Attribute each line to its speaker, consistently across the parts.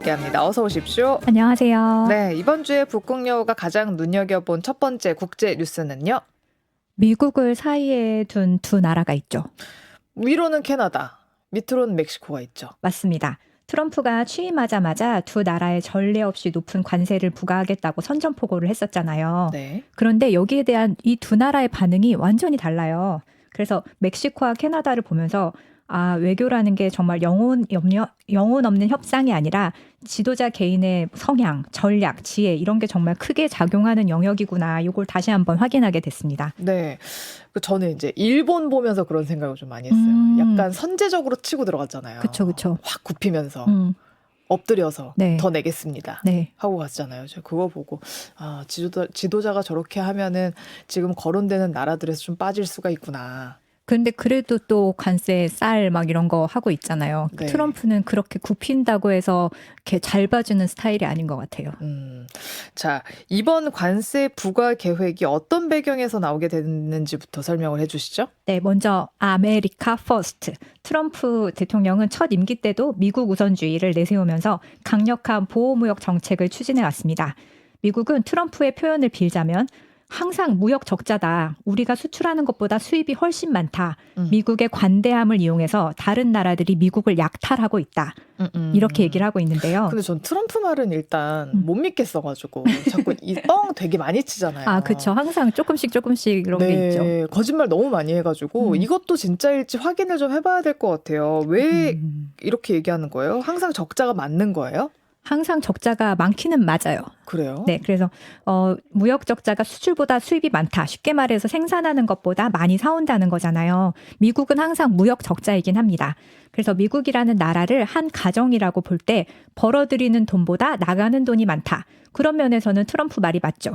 Speaker 1: 함께합니다. 어서 오십시오.
Speaker 2: 안녕하세요.
Speaker 1: 네, 이번 주에 북극여우가 가장 눈여겨본 첫 번째 국제 뉴스는요.
Speaker 2: 미국을 사이에 둔 두 나라가 있죠.
Speaker 1: 위로는 캐나다, 밑으로는 멕시코가 있죠.
Speaker 2: 맞습니다. 트럼프가 취임하자마자 두 나라에 전례 없이 높은 관세를 부과하겠다고 선전포고를 했었잖아요.
Speaker 1: 네.
Speaker 2: 그런데 여기에 대한 이 두 나라의 반응이 완전히 달라요. 그래서 멕시코와 캐나다를 보면서 외교라는 게 정말 영혼 없는 협상이 아니라 지도자 개인의 성향, 전략, 지혜 이런 게 정말 크게 작용하는 영역이구나. 이걸 다시 한번 확인하게 됐습니다.
Speaker 1: 네. 저는 이제 일본 보면서 그런 생각을 좀 많이 했어요. 약간 선제적으로 치고 들어갔잖아요.
Speaker 2: 그쵸.
Speaker 1: 확 굽히면서 엎드려서
Speaker 2: 네.
Speaker 1: 더 내겠습니다.
Speaker 2: 네.
Speaker 1: 하고 갔잖아요. 제가 그거 보고 지도자가 저렇게 하면은 지금 거론되는 나라들에서 좀 빠질 수가 있구나.
Speaker 2: 근데 그래도 또 관세 쌀 막 이런 거 하고 있잖아요.
Speaker 1: 네.
Speaker 2: 트럼프는 그렇게 굽힌다고 해서 이렇게 잘 봐주는 스타일이 아닌 것 같아요.
Speaker 1: 자, 이번 관세 부과 계획이 어떤 배경에서 나오게 됐는지부터 설명을 해주시죠.
Speaker 2: 네, 먼저 아메리카 퍼스트. 트럼프 대통령은 첫 임기 때도 미국 우선주의를 내세우면서 강력한 보호무역 정책을 추진해 왔습니다. 미국은 트럼프의 표현을 빌자면 항상 무역 적자다. 우리가 수출하는 것보다 수입이 훨씬 많다. 미국의 관대함을 이용해서 다른 나라들이 미국을 약탈하고 있다. 이렇게 얘기를 하고 있는데요.
Speaker 1: 근데 전 트럼프 말은 일단 못 믿겠어가지고 자꾸 이 뻥 되게 많이 치잖아요.
Speaker 2: 그렇죠. 항상 조금씩 이런 게 있죠.
Speaker 1: 거짓말 너무 많이 해가지고 이것도 진짜일지 확인을 좀 해봐야 될 것 같아요. 왜 이렇게 얘기하는 거예요? 항상 적자가 맞는 거예요?
Speaker 2: 항상 적자가 많기는 맞아요.
Speaker 1: 그래요?
Speaker 2: 네, 그래서 무역 적자가 수출보다 수입이 많다. 쉽게 말해서 생산하는 것보다 많이 사온다는 거잖아요. 미국은 항상 무역 적자이긴 합니다. 그래서 미국이라는 나라를 한 가정이라고 볼 때 벌어들이는 돈보다 나가는 돈이 많다. 그런 면에서는 트럼프 말이 맞죠.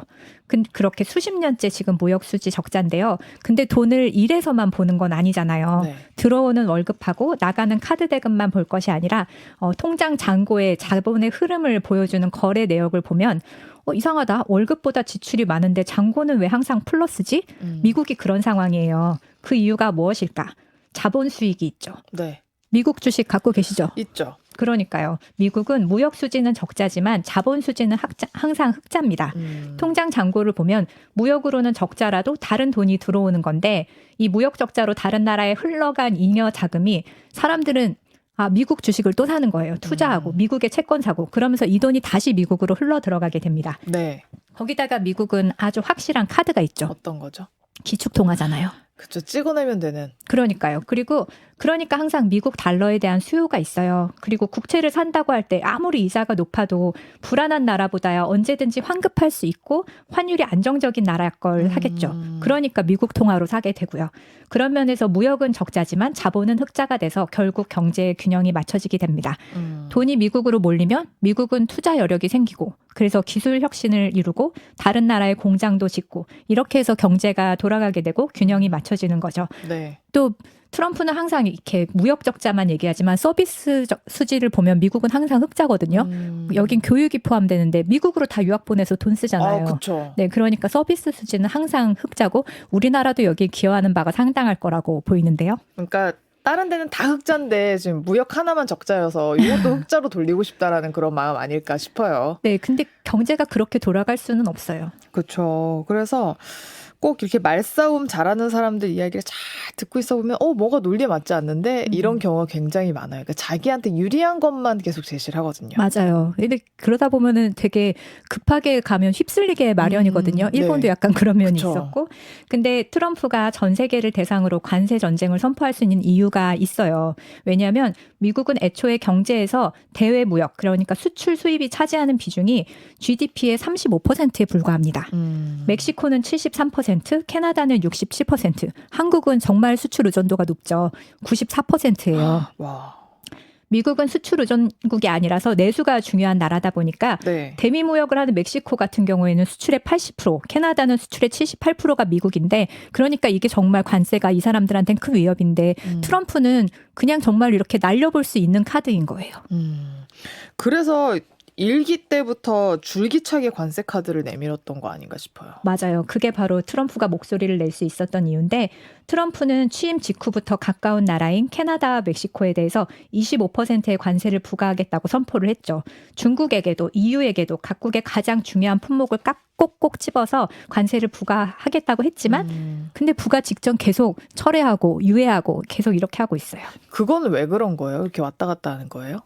Speaker 2: 그렇게 수십 년째 지금 무역 수지 적자인데요. 근데 돈을 일에서만 보는 건 아니잖아요.
Speaker 1: 네.
Speaker 2: 들어오는 월급하고 나가는 카드 대금만 볼 것이 아니라 통장 잔고의 자본의 흐름을 보여주는 거래 내역을 보면 이상하다. 월급보다 지출이 많은데 잔고는 왜 항상 플러스지? 미국이 그런 상황이에요. 그 이유가 무엇일까? 자본 수익이 있죠.
Speaker 1: 네.
Speaker 2: 미국 주식 갖고 계시죠?
Speaker 1: 있죠.
Speaker 2: 그러니까요. 미국은 무역 수지는 적자지만 자본 수지는 항상 흑자입니다. 통장 잔고를 보면 무역으로는 적자라도 다른 돈이 들어오는 건데 이 무역 적자로 다른 나라에 흘러간 잉여 자금이 사람들은 미국 주식을 또 사는 거예요. 투자하고 미국의 채권 사고 그러면서 이 돈이 다시 미국으로 흘러 들어가게 됩니다.
Speaker 1: 네.
Speaker 2: 거기다가 미국은 아주 확실한 카드가 있죠.
Speaker 1: 어떤 거죠?
Speaker 2: 기축통화잖아요.
Speaker 1: 그쵸. 찍어내면 되는.
Speaker 2: 그러니까요. 그러니까 항상 미국 달러에 대한 수요가 있어요. 그리고 국채를 산다고 할 때 아무리 이자가 높아도 불안한 나라보다야 언제든지 환급할 수 있고 환율이 안정적인 나라 걸 하겠죠. 그러니까 미국 통화로 사게 되고요. 그런 면에서 무역은 적자지만 자본은 흑자가 돼서 결국 경제의 균형이 맞춰지게 됩니다. 돈이 미국으로 몰리면 미국은 투자 여력이 생기고 그래서 기술 혁신을 이루고 다른 나라의 공장도 짓고 이렇게 해서 경제가 돌아가게 되고 균형이 맞춰지는 거죠.
Speaker 1: 네.
Speaker 2: 또 트럼프는 항상 이렇게 무역 적자만 얘기하지만 서비스 수지를 보면 미국은 항상 흑자거든요. 여긴 교육이 포함되는데 미국으로 다 유학 보내서 돈 쓰잖아요.
Speaker 1: 그렇죠.
Speaker 2: 네, 그러니까 서비스 수지는 항상 흑자고 우리나라도 여기에 기여하는 바가 상당할 거라고 보이는데요.
Speaker 1: 그러니까 다른 데는 다 흑자인데 지금 무역 하나만 적자여서 이것도 흑자로 돌리고 싶다라는 그런 마음 아닐까 싶어요.
Speaker 2: 네, 근데 경제가 그렇게 돌아갈 수는 없어요.
Speaker 1: 그렇죠. 그래서 꼭 이렇게 말싸움 잘하는 사람들 이야기를 잘 듣고 있어 보면 뭐가 논리에 맞지 않는데 이런 경우가 굉장히 많아요. 그러니까 자기한테 유리한 것만 계속 제시를 하거든요.
Speaker 2: 맞아요. 근데 그러다 보면은 되게 급하게 가면 휩쓸리게 마련이거든요. 일본도
Speaker 1: 네.
Speaker 2: 약간 그런 면이
Speaker 1: 그쵸.
Speaker 2: 있었고. 근데 트럼프가 전 세계를 대상으로 관세 전쟁을 선포할 수 있는 이유가 있어요. 왜냐하면 미국은 애초에 경제에서 대외 무역, 그러니까 수출 수입이 차지하는 비중이 GDP의 35%에 불과합니다. 멕시코는 73%, 캐나다는 67%, 한국은 정말 수출 의존도가 높죠. 94%예요.
Speaker 1: 와.
Speaker 2: 미국은 수출 의존국이 아니라서 내수가 중요한 나라다 보니까
Speaker 1: 네.
Speaker 2: 대미 무역을 하는 멕시코 같은 경우에는 수출의 80%, 캐나다는 수출의 78%가 미국인데 그러니까 이게 정말 관세가 이 사람들한테는 큰 위협인데 트럼프는 그냥 정말 이렇게 날려볼 수 있는 카드인 거예요.
Speaker 1: 그래서 일기 때부터 줄기차게 관세 카드를 내밀었던 거 아닌가 싶어요.
Speaker 2: 맞아요. 그게 바로 트럼프가 목소리를 낼 수 있었던 이유인데 트럼프는 취임 직후부터 가까운 나라인 캐나다와 멕시코에 대해서 25%의 관세를 부과하겠다고 선포를 했죠. 중국에게도 EU에게도 각국의 가장 중요한 품목을 꼭꼭 집어서 관세를 부과하겠다고 했지만 근데 부과 직전 계속 철회하고 유예하고 계속 이렇게 하고 있어요.
Speaker 1: 그건 왜 그런 거예요? 이렇게 왔다 갔다 하는 거예요?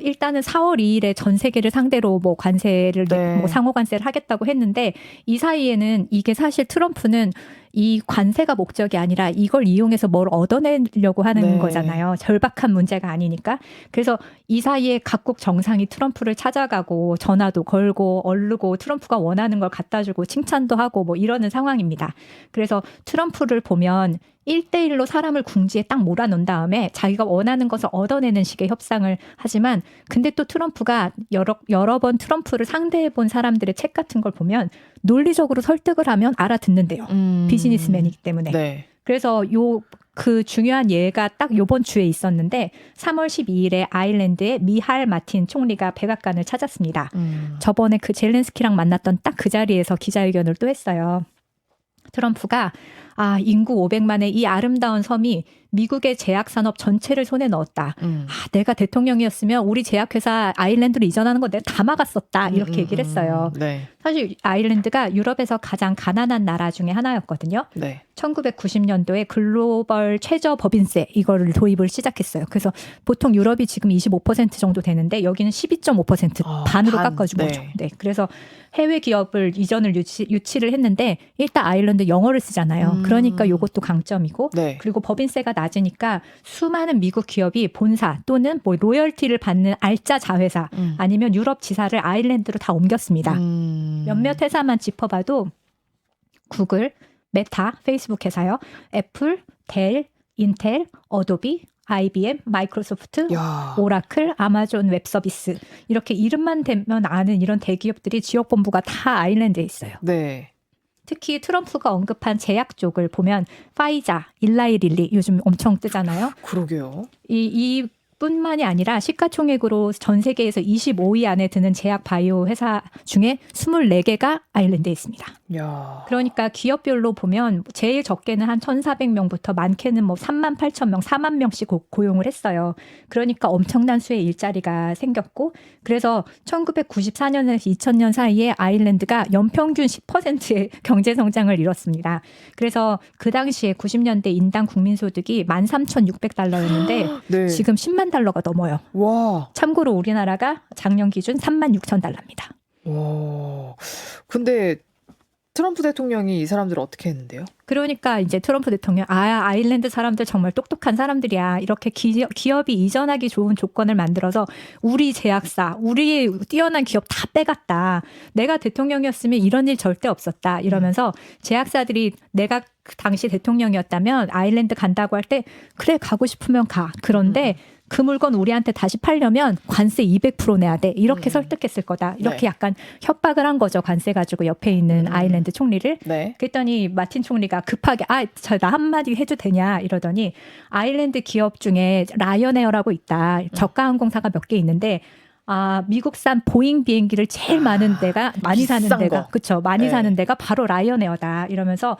Speaker 2: 일단은 4월 2일에 전 세계를 상대로 뭐 관세를
Speaker 1: 네.
Speaker 2: 뭐 상호 관세를 하겠다고 했는데 이 사이에는 이게 사실 트럼프는 이 관세가 목적이 아니라 이걸 이용해서 뭘 얻어내려고 하는
Speaker 1: 네.
Speaker 2: 거잖아요. 절박한 문제가 아니니까. 그래서 이 사이에 각국 정상이 트럼프를 찾아가고 전화도 걸고 얼르고 트럼프가 원하는 걸 갖다 주고 칭찬도 하고 뭐 이러는 상황입니다. 그래서 트럼프를 보면 1대1로 사람을 궁지에 딱 몰아놓은 다음에 자기가 원하는 것을 얻어내는 식의 협상을 하지만 근데 또 트럼프가 여러 번 트럼프를 상대해 본 사람들의 책 같은 걸 보면 논리적으로 설득을 하면 알아듣는데요. 비즈니스맨이기 때문에.
Speaker 1: 네.
Speaker 2: 그래서 그 중요한 예가 딱 요번 주에 있었는데 3월 12일에 아일랜드의 미할 마틴 총리가 백악관을 찾았습니다. 저번에 그 젤렌스키랑 만났던 딱 그 자리에서 기자회견을 또 했어요. 트럼프가 인구 500만의 이 아름다운 섬이 미국의 제약산업 전체를 손에 넣었다. 내가 대통령이었으면 우리 제약회사 아일랜드로 이전하는 거 내가 다 막았었다. 이렇게 얘기를 했어요.
Speaker 1: 네.
Speaker 2: 사실 아일랜드가 유럽에서 가장 가난한 나라 중에 하나였거든요.
Speaker 1: 네.
Speaker 2: 1990년도에 글로벌 최저 법인세 이거를 도입을 시작했어요. 그래서 보통 유럽이 지금 25% 정도 되는데 여기는 12.5% 반으로 깎아준 거죠. 네. 그래서 해외 기업을 이전을 유치를 했는데 일단 아일랜드 영어를 쓰잖아요. 그러니까 이것도 강점이고
Speaker 1: 네.
Speaker 2: 그리고 법인세가 낮으니까 수많은 미국 기업이 본사 또는 뭐 로열티를 받는 알짜 자회사 아니면 유럽 지사를 아일랜드로 다 옮겼습니다. 몇몇 회사만 짚어봐도 구글, 메타, 페이스북 회사요, 애플, 델, 인텔, 어도비, IBM, 마이크로소프트,
Speaker 1: 야.
Speaker 2: 오라클, 아마존 웹서비스 이렇게 이름만 대면 아는 이런 대기업들이 지역 본부가 다 아일랜드에 있어요.
Speaker 1: 네.
Speaker 2: 특히 트럼프가 언급한 제약 쪽을 보면 파이자, 일라이 릴리 요즘 엄청 뜨잖아요.
Speaker 1: 그러게요.
Speaker 2: 뿐만이 아니라 시가총액으로 전 세계에서 25위 안에 드는 제약 바이오 회사 중에 24개가 아일랜드에 있습니다.
Speaker 1: 야.
Speaker 2: 그러니까 기업별로 보면 제일 적게는 한 1,400명부터 많게는 뭐 3만 8천 명, 4만 명씩 고용을 했어요. 그러니까 엄청난 수의 일자리가 생겼고 그래서 1994년에서 2000년 사이에 아일랜드가 연평균 10%의 경제 성장을 이뤘습니다. 그래서 그 당시에 90년대 인당 국민소득이 13,600달러였는데
Speaker 1: 네.
Speaker 2: 지금 10만 달러가 넘어요.
Speaker 1: 와.
Speaker 2: 참고로 우리나라가 작년 기준 36,000달러입니다.
Speaker 1: 와. 근데 트럼프 대통령이 이 사람들을 어떻게 했는데요?
Speaker 2: 그러니까 이제 트럼프 대통령 아일랜드 사람들 정말 똑똑한 사람들이야. 이렇게 기업이 이전하기 좋은 조건을 만들어서 우리 제약사, 우리의 뛰어난 기업 다 빼갔다. 내가 대통령이었으면 이런 일 절대 없었다. 이러면서 제약사들이 내가 그 당시 대통령이었다면 아일랜드 간다고 할 때 그래 가고 싶으면 가. 그런데 그 물건 우리한테 다시 팔려면 관세 200% 내야 돼. 이렇게 설득했을 거다. 이렇게
Speaker 1: 네.
Speaker 2: 약간 협박을 한 거죠. 관세 가지고 옆에 있는 아일랜드 총리를.
Speaker 1: 네.
Speaker 2: 그랬더니 마틴 총리가 급하게 나 한마디 해도 되냐 이러더니 아일랜드 기업 중에 라이언에어라고 있다. 저가 항공사가 몇 개 있는데 미국산 보잉 비행기를 제일 많은 데가 많이 사는
Speaker 1: 비싼
Speaker 2: 데가
Speaker 1: 거.
Speaker 2: 그렇죠. 많이
Speaker 1: 네.
Speaker 2: 사는 데가 바로 라이언에어다. 이러면서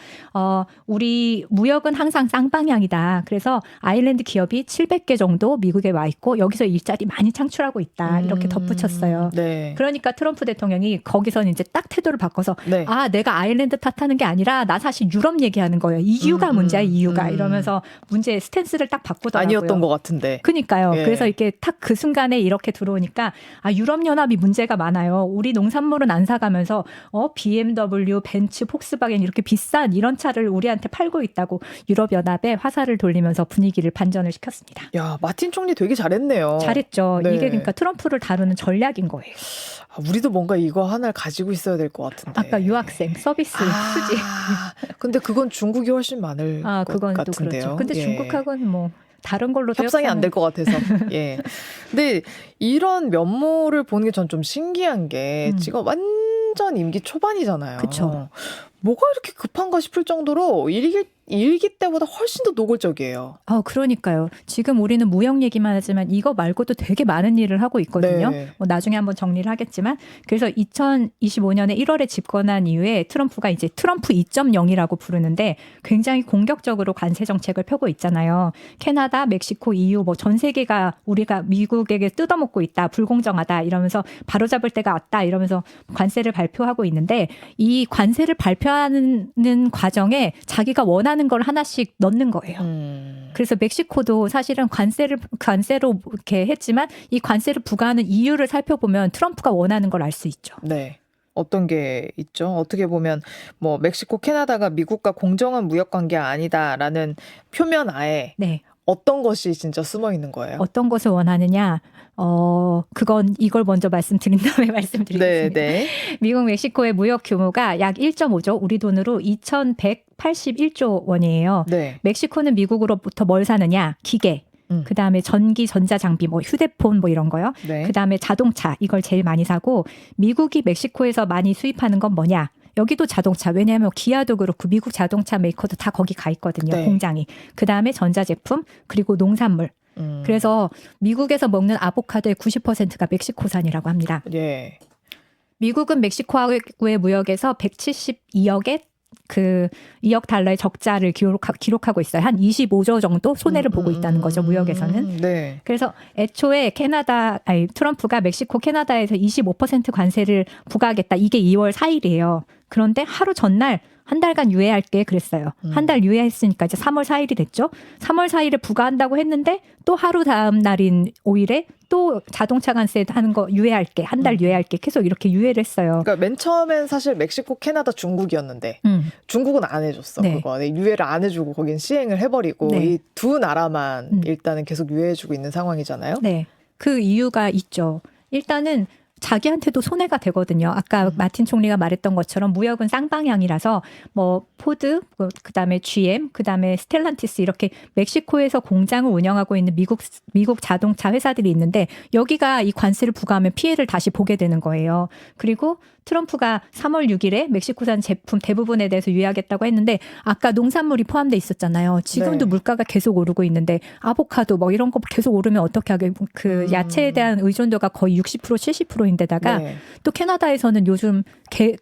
Speaker 2: 우리 무역은 항상 쌍방향이다. 그래서 아일랜드 기업이 700개 정도 미국에 와 있고 여기서 일자리 많이 창출하고 있다. 이렇게 덧붙였어요.
Speaker 1: 네.
Speaker 2: 그러니까 트럼프 대통령이 거기서는 이제 딱 태도를 바꿔서
Speaker 1: 네.
Speaker 2: 내가 아일랜드 탓하는 게 아니라 나 사실 유럽 얘기하는 거예요. EU가 문제야, EU가. 이러면서 문제 스탠스를 딱 바꾸더라고요.
Speaker 1: 아니었던 것 같은데.
Speaker 2: 그니까요.
Speaker 1: 예.
Speaker 2: 그래서 이렇게 딱 그 순간에 이렇게 들어오니까 유럽연합이 문제가 많아요. 우리 농산물은 안 사가면서 BMW, 벤츠, 폭스바겐 이렇게 비싼 이런 차를 우리한테 팔고 있다고 유럽연합에 화살을 돌리면서 분위기를 반전을 시켰습니다.
Speaker 1: 야, 마틴 총리 되게 잘했네요.
Speaker 2: 잘했죠.
Speaker 1: 네.
Speaker 2: 이게 그러니까 트럼프를 다루는 전략인 거예요.
Speaker 1: 우리도 뭔가 이거 하나를 가지고 있어야 될 것 같은데.
Speaker 2: 아까 유학생 서비스 쓰지.
Speaker 1: 근데 그건 중국이 훨씬 많을 것
Speaker 2: 그건 또
Speaker 1: 같은데요.
Speaker 2: 그렇죠. 근데
Speaker 1: 예.
Speaker 2: 중국하고는 뭐 다른 걸로
Speaker 1: 협상이 안 될 것 같아서. 예. 근데 이런 면모를 보는 게 전 좀 신기한 게 지금 완전 임기 초반이잖아요.
Speaker 2: 그쵸.
Speaker 1: 뭐가 이렇게 급한가 싶을 정도로 일기 때보다 훨씬 더 노골적이에요.
Speaker 2: 그러니까요. 지금 우리는 무역 얘기만 하지만 이거 말고도 되게 많은 일을 하고 있거든요.
Speaker 1: 네.
Speaker 2: 나중에 한번 정리를 하겠지만 그래서 2025년에 1월에 집권한 이후에 트럼프가 이제 트럼프 2.0이라고 부르는데 굉장히 공격적으로 관세 정책을 펴고 있잖아요. 캐나다, 멕시코, EU 뭐 전 세계가 우리가 미국에게 뜯어먹고 있다. 불공정하다. 이러면서 바로잡을 때가 왔다. 이러면서 관세를 발표하고 있는데 이 관세를 발표하는 과정에 자기가 원하는 걸 하나씩 넣는 거예요. 그래서 멕시코도 사실은 관세로 이렇게 했지만 이 관세를 부과하는 이유를 살펴보면 트럼프가 원하는 걸 알 수 있죠.
Speaker 1: 네. 어떤 게 있죠? 어떻게 보면 뭐 멕시코, 캐나다가 미국과 공정한 무역 관계가 아니다라는 표면하에
Speaker 2: 네.
Speaker 1: 어떤 것이 진짜 숨어 있는 거예요?
Speaker 2: 어떤 것을 원하느냐? 그건 이걸 먼저 말씀드린 다음에 말씀드리겠습니다.
Speaker 1: 네.
Speaker 2: 미국 멕시코의 무역 규모가 약 1.5조, 우리 돈으로 2,181조 원이에요.
Speaker 1: 네.
Speaker 2: 멕시코는 미국으로부터 뭘 사느냐? 기계. 그다음에 전기, 전자장비, 뭐 휴대폰 뭐 이런 거요.
Speaker 1: 네.
Speaker 2: 그다음에 자동차 이걸 제일 많이 사고 미국이 멕시코에서 많이 수입하는 건 뭐냐? 여기도 자동차. 왜냐하면 기아도 그렇고 미국 자동차 메이커도 다 거기 가 있거든요.
Speaker 1: 네.
Speaker 2: 공장이. 그다음에 전자제품 그리고 농산물. 그래서 미국에서 먹는 아보카도의 90%가 멕시코산이라고 합니다.
Speaker 1: 예.
Speaker 2: 미국은 멕시코와의 무역에서 172억의 2억 달러의 적자를 기록하고 있어요. 한 25조 정도 손해를 보고 있다는 거죠. 무역에서는.
Speaker 1: 네.
Speaker 2: 그래서 애초에 트럼프가 멕시코 캐나다에서 25% 관세를 부과하겠다. 이게 2월 4일이에요. 그런데 하루 전날 한 달간 유예할게 그랬어요. 한 달 유예했으니까 이제 3월 4일이 됐죠. 3월 4일에 부과한다고 했는데 또 하루 다음 날인 5일에 또 자동차 관세 하는 거 유예할게. 한 달 유예할게. 계속 이렇게 유예를 했어요.
Speaker 1: 그러니까 맨 처음엔 사실 멕시코, 캐나다, 중국이었는데 중국은 안 해줬어.
Speaker 2: 네.
Speaker 1: 그거. 유예를 안 해주고 거긴 시행을 해버리고
Speaker 2: 네.
Speaker 1: 이 두 나라만 일단은 계속 유예해주고 있는 상황이잖아요.
Speaker 2: 네. 그 이유가 있죠. 일단은 자기한테도 손해가 되거든요. 아까 마틴 총리가 말했던 것처럼 무역은 쌍방향이라서 뭐 포드, 그다음에 GM, 그다음에 스텔란티스 이렇게 멕시코에서 공장을 운영하고 있는 미국 자동차 회사들이 있는데 여기가 이 관세를 부과하면 피해를 다시 보게 되는 거예요. 그리고 트럼프가 3월 6일에 멕시코산 제품 대부분에 대해서 유예하겠다고 했는데 아까 농산물이 포함돼 있었잖아요. 지금도
Speaker 1: 네.
Speaker 2: 물가가 계속 오르고 있는데 아보카도 뭐 이런 거 계속 오르면 어떻게 하게 야채에 대한 의존도가 거의 60% 70%인데다가
Speaker 1: 네.
Speaker 2: 또 캐나다에서는 요즘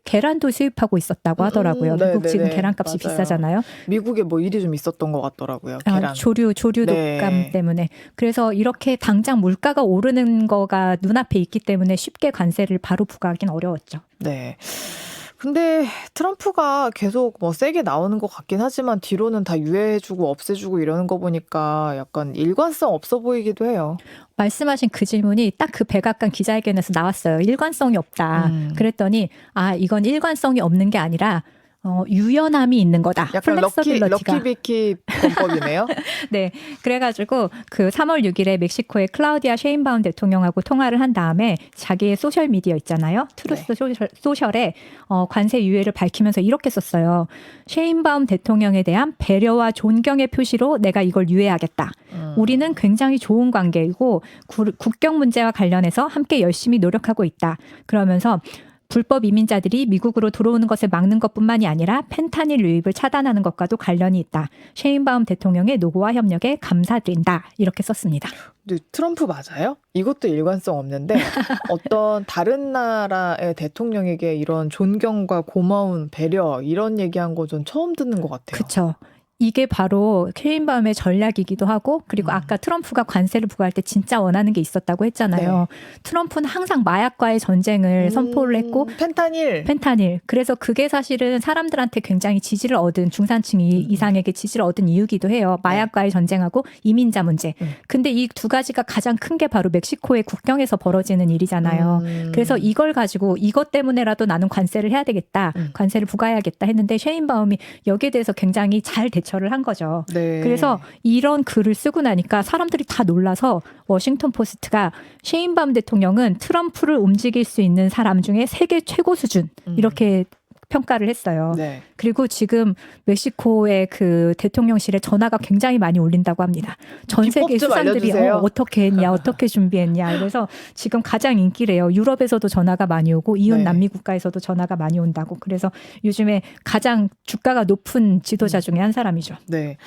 Speaker 2: 계란도 수입하고 있었다고 하더라고요.
Speaker 1: 네,
Speaker 2: 미국
Speaker 1: 네,
Speaker 2: 지금
Speaker 1: 네.
Speaker 2: 계란값이
Speaker 1: 맞아요.
Speaker 2: 비싸잖아요.
Speaker 1: 미국에 뭐 일이 좀 있었던 것 같더라고요. 계란.
Speaker 2: 조류
Speaker 1: 네.
Speaker 2: 독감 때문에. 그래서 이렇게 당장 물가가 오르는 거가 눈앞에 있기 때문에 쉽게 관세를 바로 부과하기는 어려웠죠.
Speaker 1: 네. 근데 트럼프가 계속 뭐 세게 나오는 것 같긴 하지만 뒤로는 다 유예해주고 없애주고 이러는 거 보니까 약간 일관성 없어 보이기도 해요.
Speaker 2: 말씀하신 그 질문이 딱 그 백악관 기자회견에서 나왔어요. 일관성이 없다. 그랬더니 이건 일관성이 없는 게 아니라 유연함이 있는 거다.
Speaker 1: 약간
Speaker 2: 플렉서빌러티가.
Speaker 1: 럭키비키 권법이네요.
Speaker 2: 네. 그래가지고 그 3월 6일에 멕시코의 클라우디아 셰인바움 대통령하고 통화를 한 다음에 자기의 소셜 미디어 있잖아요. 트루스 소셜에 관세 유예를 밝히면서 이렇게 썼어요. 셰인바움 대통령에 대한 배려와 존경의 표시로 내가 이걸 유예하겠다. 우리는 굉장히 좋은 관계이고 국경 문제와 관련해서 함께 열심히 노력하고 있다. 그러면서 불법 이민자들이 미국으로 들어오는 것을 막는 것뿐만이 아니라 펜타닐 유입을 차단하는 것과도 관련이 있다. 셰인바움 대통령의 노고와 협력에 감사드린다. 이렇게 썼습니다.
Speaker 1: 근데 트럼프 맞아요? 이것도 일관성 없는데 어떤 다른 나라의 대통령에게 이런 존경과 고마운 배려 이런 얘기한 거 전 처음 듣는 것 같아요.
Speaker 2: 그렇죠. 이게 바로 셰인바움의 전략이기도 하고 그리고 아까 트럼프가 관세를 부과할 때 진짜 원하는 게 있었다고 했잖아요. 네. 트럼프는 항상 마약과의 전쟁을 선포를 했고 펜타닐. 그래서 그게 사실은 사람들한테 굉장히 지지를 얻은 중산층 이상에게 지지를 얻은 이유기도 해요. 마약과의 전쟁하고 이민자 문제. 근데 이 두 가지가 가장 큰 게 바로 멕시코의 국경에서 벌어지는 일이잖아요. 그래서 이걸 가지고 이것 때문에라도 나는 관세를 해야 되겠다. 관세를 부과해야겠다 했는데 셰인바움이 여기에 대해서 굉장히 잘 대처를 한 거죠.
Speaker 1: 네.
Speaker 2: 그래서 이런 글을 쓰고 나니까 사람들이 다 놀라서 워싱턴 포스트가 셰인바움 대통령은 트럼프를 움직일 수 있는 사람 중에 세계 최고 수준 이렇게 평가를 했어요.
Speaker 1: 네.
Speaker 2: 그리고 지금 멕시코의 그 대통령실에 전화가 굉장히 많이 올린다고 합니다. 전
Speaker 1: 비법
Speaker 2: 세계
Speaker 1: 좀
Speaker 2: 수상들이
Speaker 1: 알려주세요.
Speaker 2: 어떻게 했냐, 어떻게 준비했냐. 그래서 지금 가장 인기래요. 유럽에서도 전화가 많이 오고 이웃
Speaker 1: 네.
Speaker 2: 남미 국가에서도 전화가 많이 온다고. 그래서 요즘에 가장 주가가 높은 지도자 중에 한 사람이죠.
Speaker 1: 네.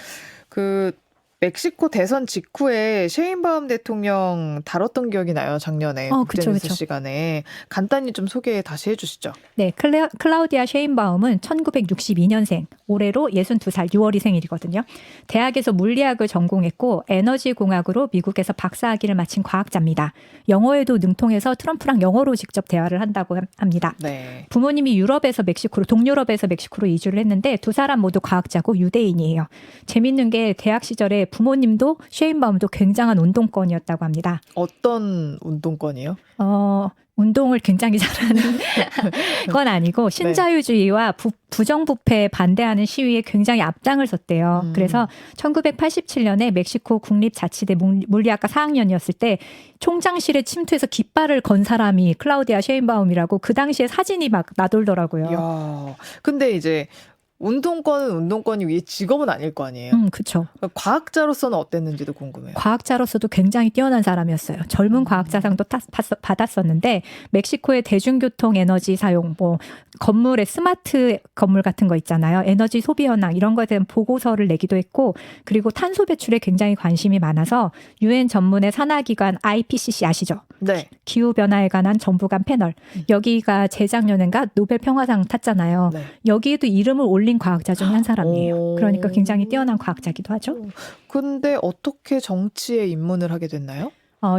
Speaker 1: 그 멕시코 대선 직후에 셰인바움 대통령 다뤘던 기억이 나요. 작년에
Speaker 2: 그쵸,
Speaker 1: 국제뉴스
Speaker 2: 그쵸.
Speaker 1: 시간에. 간단히 좀 소개 다시 해주시죠.
Speaker 2: 네, 클라우디아 셰인바움은 1962년생, 올해로 62살 6월이 생일이거든요. 대학에서 물리학을 전공했고 에너지공학으로 미국에서 박사학위를 마친 과학자입니다. 영어에도 능통해서 트럼프랑 영어로 직접 대화를 한다고 합니다.
Speaker 1: 네.
Speaker 2: 부모님이 동유럽에서 멕시코로 이주를 했는데 두 사람 모두 과학자고 유대인이에요. 재밌는 게 대학 시절에 부모님도 셰인바움도 굉장한 운동권이었다고 합니다.
Speaker 1: 어떤 운동권이요?
Speaker 2: 운동을 굉장히 잘하는 건 아니고 신자유주의와 부정부패에 반대하는 시위에 굉장히 앞장을 섰대요. 그래서 1987년에 멕시코 국립자치대 물리학과 4학년이었을 때 총장실에 침투해서 깃발을 건 사람이 클라우디아 셰인바움이라고 그 당시에 사진이 막 나돌더라고요.
Speaker 1: 이야. 근데 이제 운동권은 운동권이 위에 직업은 아닐 거 아니에요.
Speaker 2: 그렇죠.
Speaker 1: 과학자로서는 어땠는지도 궁금해요.
Speaker 2: 과학자로서도 굉장히 뛰어난 사람이었어요. 젊은 과학자상도 받았었는데 멕시코의 대중교통 에너지 사용, 건물의 스마트 건물 같은 거 있잖아요. 에너지 소비 현황 이런 거에 대한 보고서를 내기도 했고 그리고 탄소 배출에 굉장히 관심이 많아서 유엔 전문의 산하기관 IPCC 아시죠?
Speaker 1: 네.
Speaker 2: 기후변화에 관한 정부 간 패널. 여기가 재작년인가 노벨 평화상 탔잖아요.
Speaker 1: 네.
Speaker 2: 여기에도 이름을 올린 과학자 중에 한 사람이에요. 그러니까 굉장히 뛰어난 과학자기도 하죠.
Speaker 1: 근데 어떻게 정치에 입문을 하게 됐나요?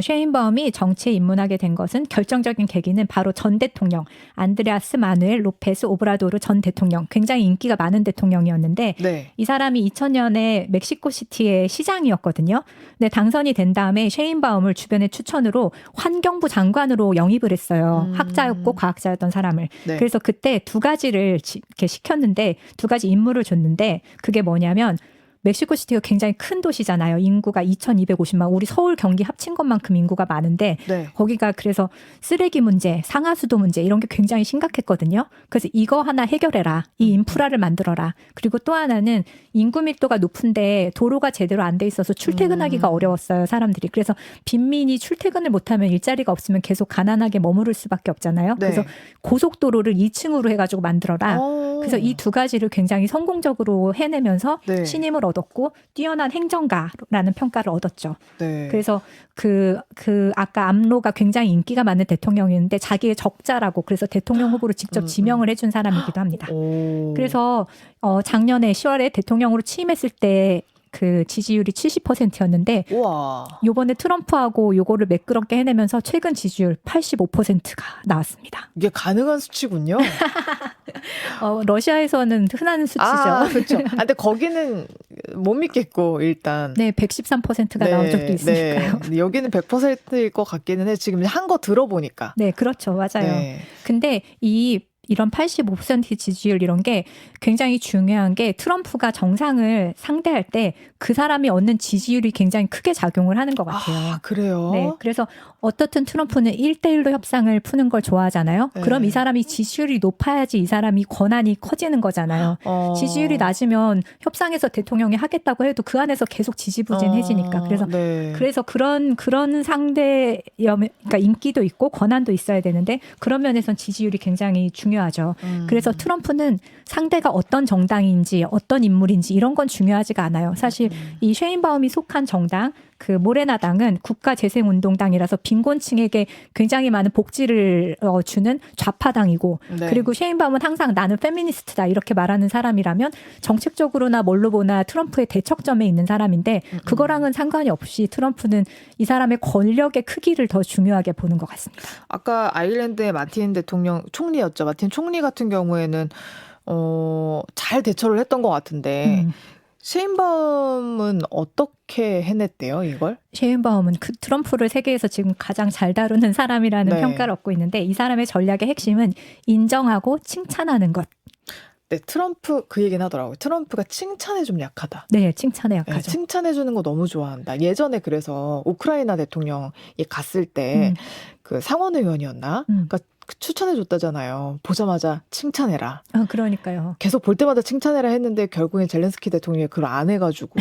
Speaker 2: 셰인바움이 정치에 입문하게 된 것은 결정적인 계기는 바로 전 대통령 안드레아스 마누엘 로페스 오브라도르 전 대통령, 굉장히 인기가 많은 대통령이었는데
Speaker 1: 네.
Speaker 2: 이 사람이 2000년에 멕시코시티의 시장이었거든요. 근데 당선이 된 다음에 셰인바움을 주변의 추천으로 환경부 장관으로 영입을 했어요. 학자였고 과학자였던 사람을.
Speaker 1: 네.
Speaker 2: 그래서 그때 두 가지를 이렇게 시켰는데 두 가지 임무를 줬는데 그게 뭐냐면 멕시코시티가 굉장히 큰 도시잖아요. 인구가 2250만. 우리 서울 경기 합친 것만큼 인구가 많은데
Speaker 1: 네.
Speaker 2: 거기가 그래서 쓰레기 문제, 상하수도 문제 이런 게 굉장히 심각했거든요. 그래서 이거 하나 해결해라. 이 인프라를 만들어라. 그리고 또 하나는 인구 밀도가 높은데 도로가 제대로 안 돼 있어서 출퇴근하기가 어려웠어요. 사람들이. 그래서 빈민이 출퇴근을 못하면 일자리가 없으면 계속 가난하게 머무를 수밖에 없잖아요.
Speaker 1: 네.
Speaker 2: 그래서 고속도로를 2층으로 해가지고 만들어라. 그래서 이 두 가지를 굉장히 성공적으로 해내면서
Speaker 1: 네.
Speaker 2: 신임을 얻었고 뛰어난 행정가라는 평가를 얻었죠.
Speaker 1: 네.
Speaker 2: 그래서 그 아까 암로가 굉장히 인기가 많은 대통령이었는데 자기의 적자라고 그래서 대통령 후보로 직접 지명을 해준 사람이기도 합니다. 그래서 작년에 10월에 대통령으로 취임했을 때 그 지지율이 70%였는데
Speaker 1: 우와.
Speaker 2: 요번에 트럼프하고 요거를 매끄럽게 해내면서 최근 지지율 85%가 나왔습니다.
Speaker 1: 이게 가능한 수치군요.
Speaker 2: 러시아에서는 흔한 수치죠.
Speaker 1: 그렇죠. 근데 거기는 못 믿겠고 일단.
Speaker 2: 네, 113%가 나온 적도 있으니까요.
Speaker 1: 네. 여기는 100%일 것 같기는 해. 지금 한 거 들어보니까.
Speaker 2: 네, 그렇죠. 맞아요.
Speaker 1: 네.
Speaker 2: 근데 이런 85% 지지율 이런 게 굉장히 중요한 게 트럼프가 정상을 상대할 때 그 사람이 얻는 지지율이 굉장히 크게 작용을 하는 것 같아요.
Speaker 1: 그래요?
Speaker 2: 네, 그래서 어떻든 트럼프는 1대1로 협상을 푸는 걸 좋아하잖아요.
Speaker 1: 네.
Speaker 2: 그럼 이 사람이 지지율이 높아야지 이 사람이 권한이 커지는 거잖아요. 지지율이 낮으면 협상에서 대통령이 하겠다고 해도 그 안에서 계속 지지부진해지니까. 그래서 그런 상대, 그러니까 인기도 있고 권한도 있어야 되는데 그런 면에선 지지율이 굉장히 중요하죠. 그래서 트럼프는 상대가 어떤 정당인지 어떤 인물인지 이런 건 중요하지가 않아요. 사실 이 셰인바움이 속한 정당 그 모레나당은 국가재생운동당이라서 빈곤층에게 굉장히 많은 복지를 주는 좌파당이고
Speaker 1: 네.
Speaker 2: 그리고 셰인바움은 항상 나는 페미니스트다 이렇게 말하는 사람이라면 정책적으로나 뭘로 보나 트럼프의 대척점에 있는 사람인데 그거랑은 상관이 없이 트럼프는 이 사람의 권력의 크기를 더 중요하게 보는 것 같습니다.
Speaker 1: 아까 아일랜드의 마틴 대통령 총리였죠. 마틴 총리 같은 경우에는 잘 대처를 했던 것 같은데 셰인바움은 어떻게 해냈대요, 이걸?
Speaker 2: 셰인바움은 트럼프를 세계에서 지금 가장 잘 다루는 사람이라는
Speaker 1: 네.
Speaker 2: 평가를 얻고 있는데 이 사람의 전략의 핵심은 인정하고 칭찬하는 것.
Speaker 1: 네, 트럼프 그 얘기는 하더라고요. 트럼프가 칭찬에 좀 약하다.
Speaker 2: 네, 칭찬에
Speaker 1: 네,
Speaker 2: 약하죠.
Speaker 1: 칭찬해 주는 거 너무 좋아한다. 예전에 그래서 우크라이나 대통령이 갔을 때 그 상원 의원이었나? 그러니까 추천해 줬다잖아요. 보자마자 칭찬해라.
Speaker 2: 그러니까요.
Speaker 1: 계속 볼 때마다 칭찬해라 했는데 결국엔 젤렌스키 대통령이 그걸 안 해가지고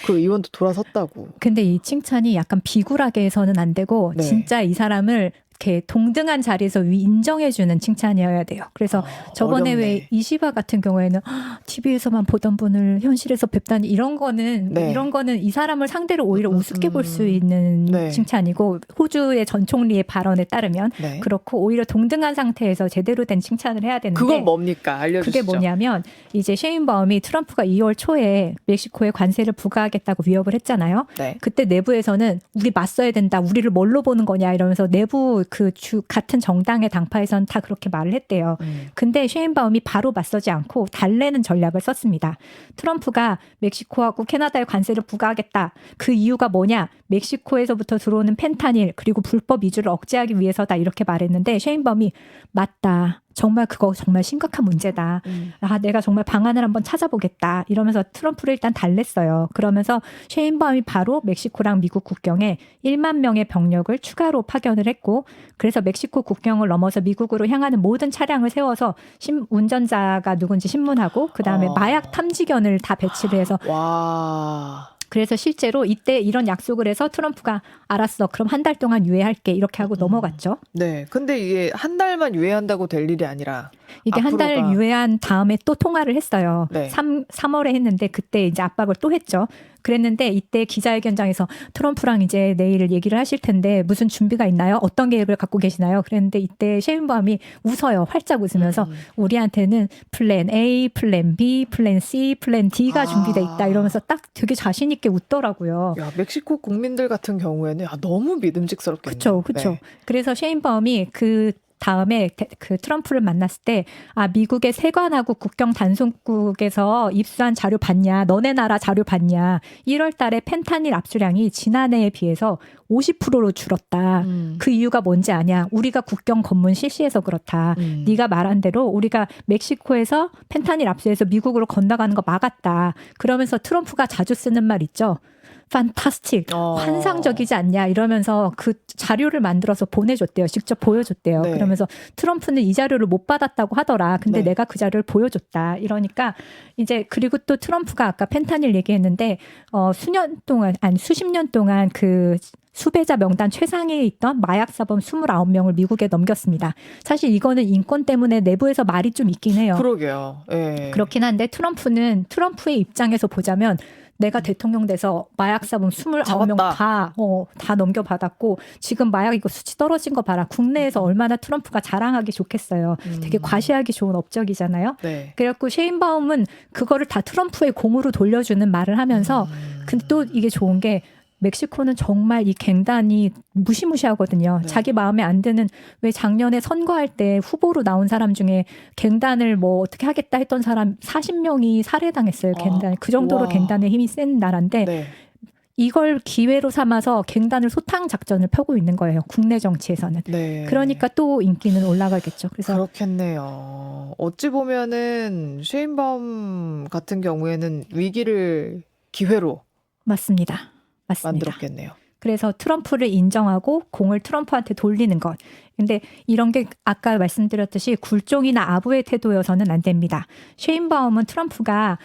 Speaker 1: 그 의원도 돌아섰다고.
Speaker 2: 근데 이 칭찬이 약간 비굴하게 해서는 안 되고
Speaker 1: 네.
Speaker 2: 진짜 이 사람을 이렇게 동등한 자리에서 인정해주는 칭찬이어야 돼요. 그래서 저번에
Speaker 1: 어렵네.
Speaker 2: 왜 이시바 같은 경우에는 TV에서만 보던 분을 현실에서 뵙다니 이런 거는
Speaker 1: 네.
Speaker 2: 이 사람을 상대로 오히려 우습게 볼 수 있는
Speaker 1: 네.
Speaker 2: 칭찬이고 호주의 전 총리의 발언에 따르면
Speaker 1: 네.
Speaker 2: 그렇고 오히려 동등한 상태에서 제대로 된 칭찬을 해야 되는데
Speaker 1: 그건 뭡니까? 알려주시죠.
Speaker 2: 그게 뭐냐면 이제 셰인바움이 트럼프가 2월 초에 멕시코에 관세를 부과하겠다고 위협을 했잖아요.
Speaker 1: 네.
Speaker 2: 그때 내부에서는 우리 맞서야 된다. 우리를 뭘로 보는 거냐 이러면서 내부 같은 정당의 당파에서는 다 그렇게 말을 했대요. 근데 셰인바움이 바로 맞서지 않고 달래는 전략을 썼습니다. 트럼프가 멕시코하고 캐나다에 관세를 부과하겠다. 그 이유가 뭐냐? 멕시코에서부터 들어오는 펜타닐 그리고 불법 이주를 억제하기 위해서다 이렇게 말했는데 셰인바움이 맞다. 정말 그거 정말 심각한 문제다. 내가 정말 방안을 한번 찾아보겠다. 이러면서 트럼프를 일단 달랬어요. 그러면서 셰인바움이 바로 멕시코랑 미국 국경에 1만 명의 병력을 추가로 파견을 했고 그래서 멕시코 국경을 넘어서 미국으로 향하는 모든 차량을 세워서 운전자가 누군지 신문하고 그다음에 마약 탐지견을 다 배치를 해서
Speaker 1: 와.
Speaker 2: 그래서 실제로 이때 이런 약속을 해서 트럼프가 알았어. 그럼 한 달 동안 유예할게. 이렇게 하고 넘어갔죠.
Speaker 1: 네. 근데 이게 한 달만 유예한다고 될 일이 아니라
Speaker 2: 이게 한 달
Speaker 1: 앞으로가-
Speaker 2: 유예한 다음에 또 통화를 했어요.
Speaker 1: 네.
Speaker 2: 3월에 했는데 그때 이제 압박을 또 했죠. 그랬는데 이때 기자회견장에서 트럼프랑 이제 내일 얘기를 하실 텐데 무슨 준비가 있나요? 어떤 계획을 갖고 계시나요? 그랬는데 이때 셰인바움이 웃어요. 활짝 웃으면서 우리한테는 플랜 A, 플랜 B, 플랜 C, 플랜 D가 준비돼 있다 이러면서 딱 되게 자신 있게 웃더라고요.
Speaker 1: 야, 멕시코 국민들 같은 경우에는 너무 믿음직스럽겠네요.
Speaker 2: 그렇죠.
Speaker 1: 네.
Speaker 2: 그래서 셰인바움이 그 다음에 그 트럼프를 만났을 때 미국의 세관하고 국경 단속국에서 입수한 자료 봤냐? 너네 나라 자료 봤냐? 1월 달에 펜타닐 압수량이 지난해에 비해서 50%로 줄었다. 그 이유가 뭔지 아냐? 우리가 국경 검문 실시해서 그렇다. 네가 말한 대로 우리가 멕시코에서 펜타닐 압수해서 미국으로 건너가는 거 막았다. 그러면서 트럼프가 자주 쓰는 말 있죠. 판타스틱, 환상적이지 않냐 이러면서 그 자료를 만들어서 보내줬대요. 직접 보여줬대요.
Speaker 1: 네.
Speaker 2: 그러면서 트럼프는 이 자료를 못 받았다고 하더라. 근데
Speaker 1: 네.
Speaker 2: 내가 그 자료를 보여줬다. 이러니까 이제 그리고 또 트럼프가 아까 펜타닐 얘기했는데 수십 년 동안 그 수배자 명단 최상위에 있던 마약사범 29명을 미국에 넘겼습니다. 사실 이거는 인권 때문에 내부에서 말이 좀 있긴 해요.
Speaker 1: 그러게요. 예.
Speaker 2: 그렇긴 한데 트럼프의 입장에서 보자면 내가 대통령 돼서 마약사범 29명 다 넘겨받았고 지금 마약 이거 수치 떨어진 거 봐라. 국내에서 얼마나 트럼프가 자랑하기 좋겠어요. 되게 과시하기 좋은 업적이잖아요.
Speaker 1: 네.
Speaker 2: 그래갖고 셰인바움은 그거를 다 트럼프의 공으로 돌려주는 말을 하면서 근데 또 이게 좋은 게 멕시코는 정말 이 갱단이 무시무시하거든요.
Speaker 1: 네.
Speaker 2: 자기 마음에 안 드는 왜 작년에 선거할 때 후보로 나온 사람 중에 갱단을 뭐 어떻게 하겠다 했던 사람 40명이 살해당했어요. 갱단. 그 정도로
Speaker 1: 와.
Speaker 2: 갱단의 힘이 센 나라인데
Speaker 1: 네.
Speaker 2: 이걸 기회로 삼아서 갱단을 소탕 작전을 펴고 있는 거예요. 국내 정치에서는.
Speaker 1: 네.
Speaker 2: 그러니까 또 인기는 올라가겠죠. 그래서
Speaker 1: 그렇겠네요. 어찌 보면은 셰인바움 같은 경우에는 위기를 기회로
Speaker 2: 맞습니다.
Speaker 1: 만들었겠네요.
Speaker 2: 그래서 트럼프를 인정하고 공을 트럼프한테 돌리는 것. 근데 이런 게 아까 말씀드렸듯이 굴종이나 아부의 태도여서는 안 됩니다. 셰인바움은 트럼프가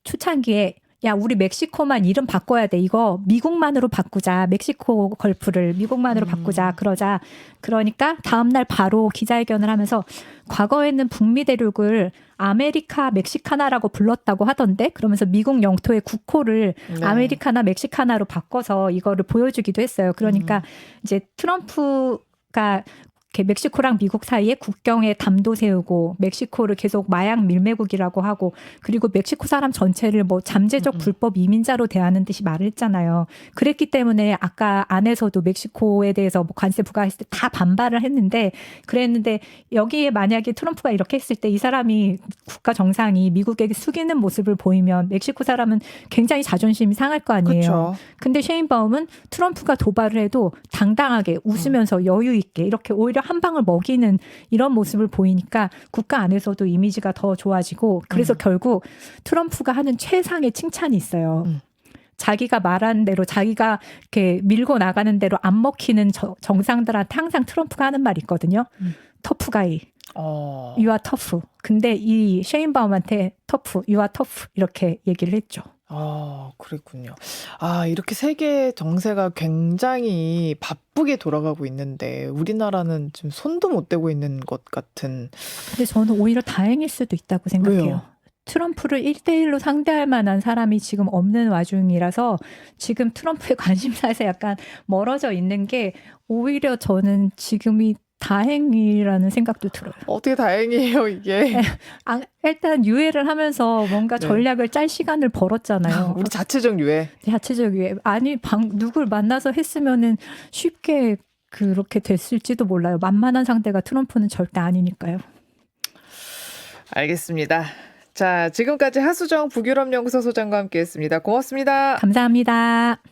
Speaker 2: 초창기에 야, 우리 멕시코만 이름 바꿔야 돼. 이거 미국만으로 바꾸자. 멕시코 걸프를 미국만으로 바꾸자. 그러자. 그러니까 다음날 바로 기자회견을 하면서 과거에는 북미 대륙을 아메리카 멕시카나라고 불렀다고 하던데 그러면서 미국 영토의 국호를
Speaker 1: 네.
Speaker 2: 아메리카나 멕시카나로 바꿔서 이거를 보여주기도 했어요. 그러니까 이제 트럼프가 이렇게 멕시코랑 미국 사이에 국경에 담도 세우고 멕시코를 계속 마약 밀매국이라고 하고 그리고 멕시코 사람 전체를 뭐 잠재적 불법 이민자로 대하는 듯이 말을 했잖아요. 그랬기 때문에 아까 안에서도 멕시코에 대해서 뭐 관세 부과했을 때 다 반발을 했는데 그랬는데 여기에 만약에 트럼프가 이렇게 했을 때 이 사람이 국가 정상이 미국에게 숙이는 모습을 보이면 멕시코 사람은 굉장히 자존심이 상할 거 아니에요.
Speaker 1: 그렇죠.
Speaker 2: 근데 셰인바움은 트럼프가 도발을 해도 당당하게 웃으면서 여유 있게 이렇게 오히려 한 방을 먹이는 이런 모습을 보이니까 국가 안에서도 이미지가 더 좋아지고 그래서 결국 트럼프가 하는 최상의 칭찬이 있어요. 자기가 말하는 대로 자기가 이렇게 밀고 나가는 대로 안 먹히는 정상들한테 항상 트럼프가 하는 말이 있거든요. 터프가이.
Speaker 1: 어.
Speaker 2: You are tough. 근데 이 셰인바움한테 터프, you are tough 이렇게 얘기를 했죠.
Speaker 1: 아, 그랬군요. 아, 이렇게 세계 정세가 굉장히 바쁘게 돌아가고 있는데 우리나라는 지금 손도 못 대고 있는 것 같은.
Speaker 2: 근데 저는 오히려 다행일 수도 있다고 생각해요.
Speaker 1: 왜요?
Speaker 2: 트럼프를 1대1로 상대할 만한 사람이 지금 없는 와중이라서 지금 트럼프의 관심사에서 약간 멀어져 있는 게 오히려 저는 지금이 다행이라는 생각도 들어요.
Speaker 1: 어떻게 다행이에요, 이게.
Speaker 2: 일단 유예를 하면서 뭔가
Speaker 1: 네.
Speaker 2: 전략을 짤 시간을 벌었잖아요.
Speaker 1: 우리 자체적 유해.
Speaker 2: 자체적 유예. 아니 누굴 만나서 했으면은 쉽게 그렇게 됐을지도 몰라요. 만만한 상대가 트럼프는 절대 아니니까요.
Speaker 1: 알겠습니다. 자, 지금까지 하수정 북유럽연구소 소장과 함께했습니다. 고맙습니다.
Speaker 2: 감사합니다.